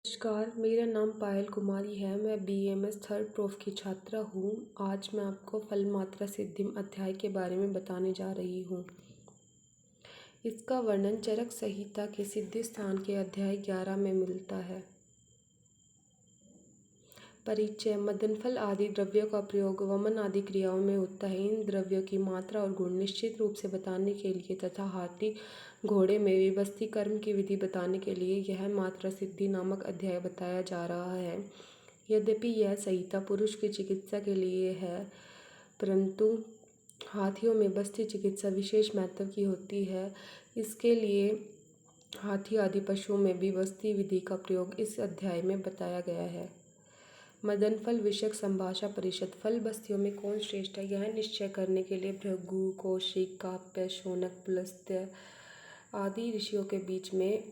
नमस्कार, मेरा नाम पायल कुमारी है। मैं BMS थर्ड प्रोफ की छात्रा हूँ। आज मैं आपको फल मात्रा सिद्धिम अध्याय के बारे में बताने जा रही हूँ। इसका वर्णन चरक संहिता के सिद्धि स्थान के अध्याय 11 में मिलता है। परिचय। मदनफल आदि द्रव्यों का प्रयोग वमन आदि क्रियाओं में होता है। इन द्रव्यों की मात्रा और गुण निश्चित रूप से बताने के लिए तथा हाथी घोड़े में विभस्ती कर्म की विधि बताने के लिए यह मात्रा सिद्धि नामक अध्याय बताया जा रहा है। यद्यपि यह संहिता पुरुष की चिकित्सा के लिए है, परंतु हाथियों में बस्ती चिकित्सा विशेष महत्व की होती है। इसके लिए हाथी आदि पशुओं में भी बस्ती विधि का प्रयोग इस अध्याय में बताया गया है। मदनफल विषयक संभाषा परिषद। फल बस्तियों में कौन श्रेष्ठ है, यह निश्चय करने के लिए भृगु, कौशिक, काप्य, शौनक, पुलस्त्य आदि ऋषियों के बीच में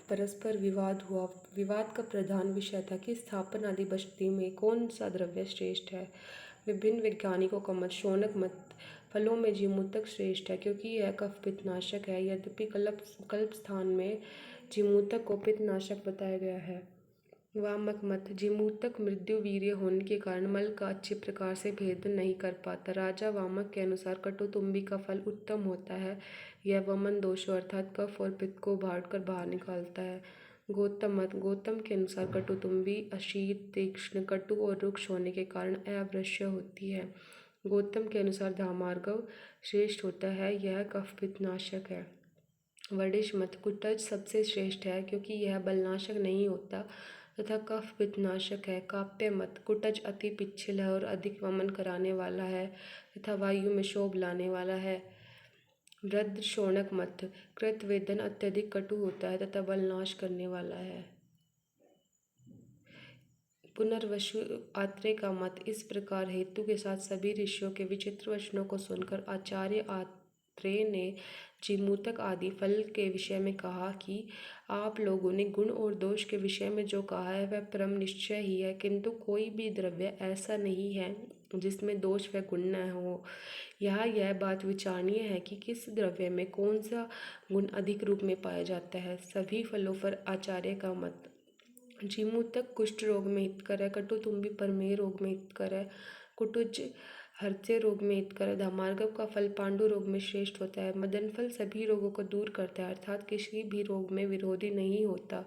परस्पर विवाद हुआ। विवाद का प्रधान विषय था कि स्थापन आदि बस्ती में कौन सा द्रव्य श्रेष्ठ है। विभिन्न वैज्ञानिकों का मत। शौनक मत। फलों में जीमूतक श्रेष्ठ है क्योंकि यह कफ पित्तनाशक है। यद्यपि कल्प स्थान में जीमूतक को पित्तनाशक बताया गया है। वामक मत। जीमूतक मृत्यु वीर्य होने के कारण मल का अच्छे प्रकार से भेदन नहीं कर पाता। राजा वामक के अनुसार कटुतुंबी का फल उत्तम होता है। यह वमन दोषों अर्थात कफ और पित्त को बांटकर बाहर निकालता है। गौतम मत। गौतम के अनुसार कटुतुंबी अशीत, तीक्ष्ण, कटु और रुक्ष होने के कारण अवश्य होती है। गौतम के अनुसार धामार्गव श्रेष्ठ होता है, यह कफ पित्तनाशक है। वडिश मत। कुटज सबसे श्रेष्ठ है क्योंकि यह बलनाशक नहीं होता तथा कफ पित्तनाशक है। काप्य मत। कुटज अति पिच्छल है और अधिक वमन कराने वाला है तथा वायु में शोभ लाने वाला है। वृद्ध शौनक मत। कृतवेदन अत्यधिक कटु होता है तथा बलनाश करने वाला है। पुनर्वसु आत्रेय का मत इस प्रकार हेतु के साथ सभी ऋषियों के विचित्र वचनों को सुनकर आचार्य आत्रेय ने जीमूतक आदि फल के विषय में कहा कि आप लोगों ने गुण और दोष के विषय में जो कहा है वह परम निश्चय ही है, किंतु कोई भी द्रव्य ऐसा नहीं है जिसमें दोष व गुण न हो। यहाँ यह बात विचारणीय है कि किस द्रव्य में कौन सा गुण अधिक रूप में पाया जाता है। सभी फलों पर आचार्य का मत। जीमूतक कुष्ठ रोग में हितकर है, कटुतुंबी प्रमेह रोग में हितकर है, कुटुज हृदय रोग में हितकर है। धामार्गव का फल पांडु रोग में श्रेष्ठ होता है। मदन फल सभी रोगों को दूर करता है अर्थात किसी भी रोग में विरोधी नहीं होता।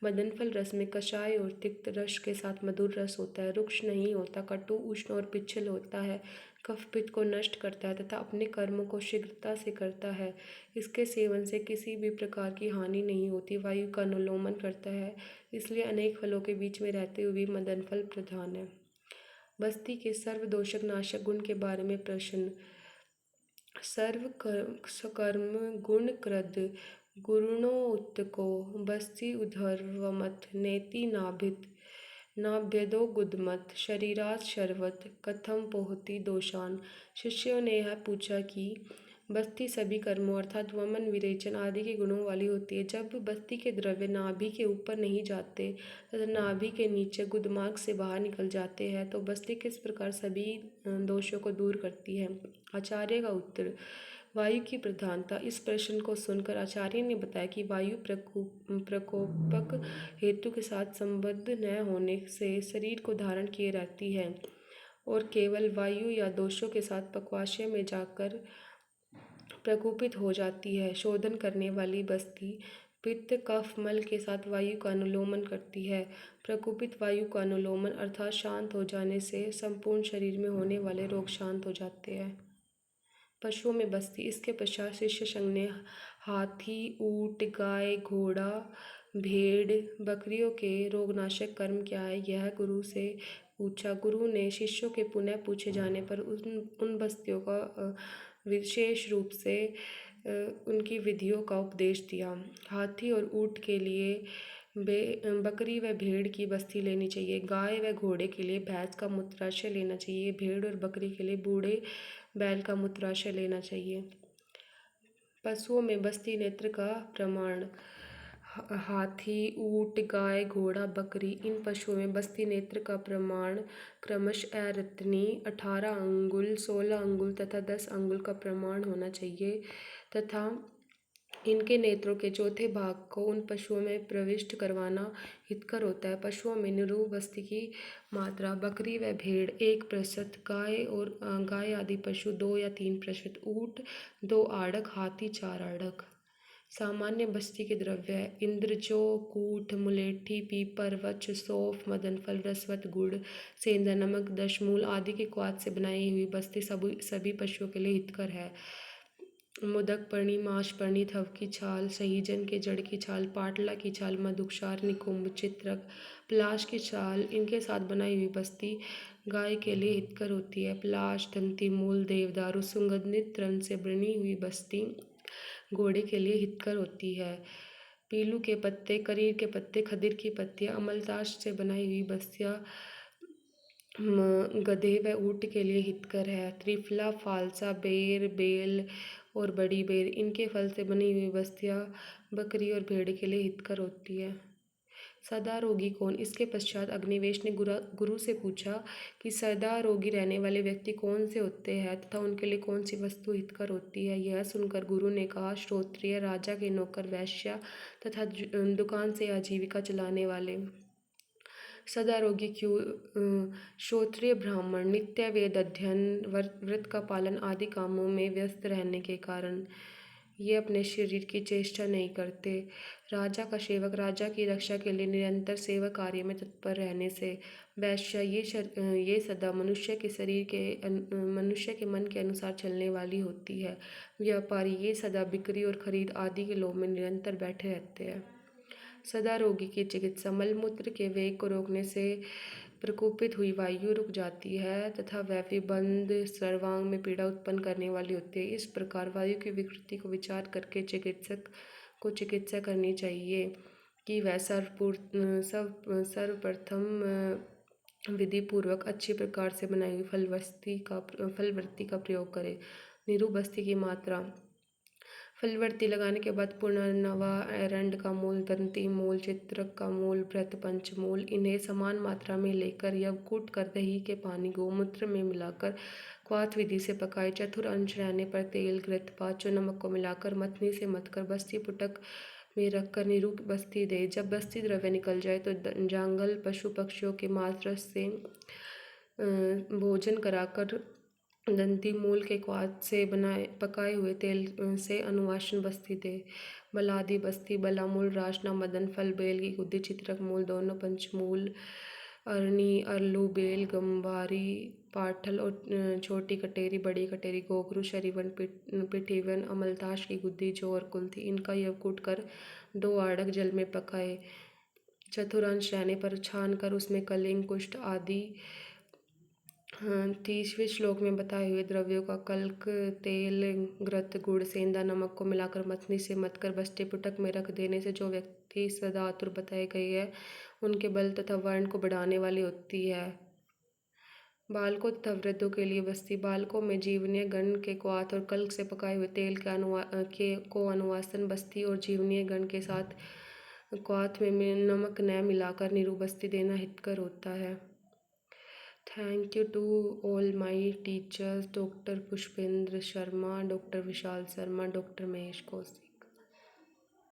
मदन फल रस में कषाय और तिक्त रस के साथ मधुर रस होता है। रुक्ष नहीं होता, कटु, उष्ण और पिच्छल होता है। कफ पित्त को नष्ट करता है तथा अपने कर्मों को शीघ्रता से करता है। इसके सेवन से किसी भी प्रकार की हानि नहीं होती। वायु का अनुलोमन करता है, इसलिए अनेक फलों के बीच में रहते हुए मदन फल प्रधान है। बस्ती के सर्वदोषक नाशक गुण के बारे में प्रश्न। सर्व सकर्म गुण कृद गुरुणोत्तको बस्ती उधर्वमत नेति नाभित नाभ्यदो गुदमत शरीरात शर्वत कथम पोहति दोषान। शिष्यों ने यह पूछा कि बस्ती सभी कर्मों अर्थात वमन, विरेचन आदि के गुणों वाली होती है। जब बस्ती के द्रव्य नाभि के ऊपर नहीं जाते तथा नाभि के नीचे गुदमार्ग से बाहर निकल जाते हैं तो बस्ती किस प्रकार सभी दोषों को दूर करती है। आचार्य का उत्तर। वायु की प्रधानता। इस प्रश्न को सुनकर आचार्य ने बताया कि वायु प्रकोपक हेतु के साथ संबद्ध न होने से शरीर को धारण किए रहती है और केवल वायु या दोषों के साथ पक्वाशय में जाकर प्रकोपित हो जाती है। शोधन करने वाली बस्ती पित्त, कफ, मल के साथ वायु का अनुलोमन करती है। प्रकोपित वायु का अनुलोमन अर्थात शांत हो जाने से संपूर्ण शरीर में होने वाले रोग शांत हो जाते हैं। पशुओं में बस्ती। इसके पश्चात शिष्य संघ ने हाथी, ऊंट, गाय, घोड़ा, भेड़, बकरियों के रोगनाशक कर्म क्या है यह गुरु से पूछा। गुरु ने शिष्यों के पुनः पूछे जाने पर उन बस्तियों का विशेष रूप से उनकी विधियों का उपदेश दिया। हाथी और ऊंट के लिए बकरी व भेड़ की बस्ती लेनी चाहिए। गाय व घोड़े के लिए भैंस का मूत्राशय लेना चाहिए। भेड़ और बकरी के लिए बूढ़े बैल का मूत्राशय लेना चाहिए। पशुओं में बस्ती नेत्र का प्रमाण। हाथी, ऊंट, गाय, घोड़ा, बकरी इन पशुओं में बस्ती नेत्र का प्रमाण क्रमशः रत्नी 18 अंगुल, 16 अंगुल तथा 10 अंगुल का प्रमाण होना चाहिए तथा इनके नेत्रों के चौथे भाग को उन पशुओं में प्रविष्ट करवाना हितकर होता है। पशुओं में निरूप बस्ती की मात्रा बकरी व भेड़ 1%, गाय आदि पशु 2 या 3%, ऊँट 2 आड़क, हाथी 4 आड़क। सामान्य बस्ती के द्रव्य इंद्रजो, कूठ, मुलेठी, पीपर, वच, सौंफ, मदनफल, रसवत, गुड़, सेंधा नमक, दशमूल आदि के क्वाथ से बनाई हुई बस्ती सभी पशुओं के लिए हितकर है। मोदक पर्णी, माश पर्णी, थव की छाल, सहीजन के जड़ की छाल, पाटला की छाल, मधुक्षार, निकुंभ, चित्रक, पलाश की छाल, इनके साथ बनाई हुई बस्ती गाय के लिए हितकर होती है। पलाश, दंती मूल, देवदारू, सुगंधित तृण से बनी हुई बस्ती घोड़े के लिए हितकर होती है। पीलू के पत्ते, करीर के पत्ते, खदिर की पत्तियां, अमलताश से बनाई हुई बस्तियां गधे व ऊँट के लिए हितकर है। त्रिफला, फालसा, बेर, बेल और बड़ी बेर, इनके फल से बनी हुई बस्तियां बकरी और भेड़ के लिए हितकर होती है। सदा रोगी कौन? इसके पश्चात अग्निवेश ने गुरु से पूछा कि सदा रोगी रहने वाले व्यक्ति कौन से होते हैं तथा उनके लिए कौन सी वस्तु हितकर होती है। यह सुनकर गुरु ने कहा, श्रोत्रिय, राजा के नौकर, वैश्य तथा दुकान से आजीविका चलाने वाले। सदा रोगी क्यों? श्रोत्रिय ब्राह्मण नित्य वेद अध्ययन, व्रत का पालन आदि कामों में व्यस्त रहने के कारण ये अपने शरीर की चेष्टा नहीं करते। राजा का सेवक, राजा की रक्षा के लिए निरंतर सेवा कार्य में तत्पर रहने से। वैश्य, ये सदा मनुष्य के मन के अनुसार चलने वाली होती है। व्यापारी, ये सदा बिक्री और खरीद आदि के लोभ में निरंतर बैठे रहते हैं। सदा रोगी की चिकित्सा, मलमूत्र के वेग को रोकने से प्रकोपित हुई वायु रुक जाती है तथा वह विबंध सर्वांग में पीड़ा उत्पन्न करने वाली होती है। इस प्रकार वायु की विकृति को विचार करके चिकित्सक को चिकित्सा करनी चाहिए कि वह सर्वप्रथम विधि पूर्वक अच्छी प्रकार से बनाई हुई फलवृत्ति का प्रयोग करे। निरूबस्ती की मात्रा, फलवृत्ति लगाने के बाद पुनर्नवा, एरंड का मूल, दंती मूल, चित्रक का मूल, भृत पंचमूल, इन्हें समान मात्रा में लेकर यवकूट कर दही के पानी गोमूत्र में मिलाकर क्वाथ विधि से पकाए। चतुर अंश रहने पर तेल, घृत, पाँचों नमक को मिलाकर मथनी से मथकर बस्ती पुटक में रखकर निरूप बस्ती दे। जब बस्ती द्रव्य निकल जाए तो जांगल पशु पक्षियों के मांस रस से भोजन कराकर दंती मूल के क्वाथ से पकाए हुए तेल से अनुवासन बस्ती दे। बलादी बस्ती, बलामूल, राशना, मदन फल, बेल की गुद्दी, चित्रक मूल दोनों, पंचमूल, अरनी, अरलू, बेल, गंबारी, पाठल और छोटी कटेरी, बड़ी कटेरी, गोगरू, शरीवन, पिठीवन, अमलताश की गुद्दी, जौ और कुल्थी, इनका यवकूट कर 2 आड़क जल में पकाए। चतुरांश रहने पर छान कर उसमें कलिंग, कुष्ठ आदि 30वें श्लोक में बताए हुए द्रव्यों का कल्क, तेल, घृत, गुड़, सेंधा नमक को मिलाकर मथनी से मथकर बस्ती पुटक में रख देने से जो व्यक्ति सदा आतुर बताए गए हैं उनके बल तथा वर्ण को बढ़ाने वाली होती है। बालकों तथा वृद्धों के लिए बस्ती, बालकों में जीवनीय गण के क्वाथ और कल्क से पकाए हुए तेल को अनुवासन बस्ती और जीवनीय गण के साथ क्वाथ में नमक न मिलाकर निरूबस्ती देना हितकर होता है। Thank you to all my teachers, Dr. Pushpendra Sharma, Dr. Vishal Sharma, Dr. Mahesh Kaushik.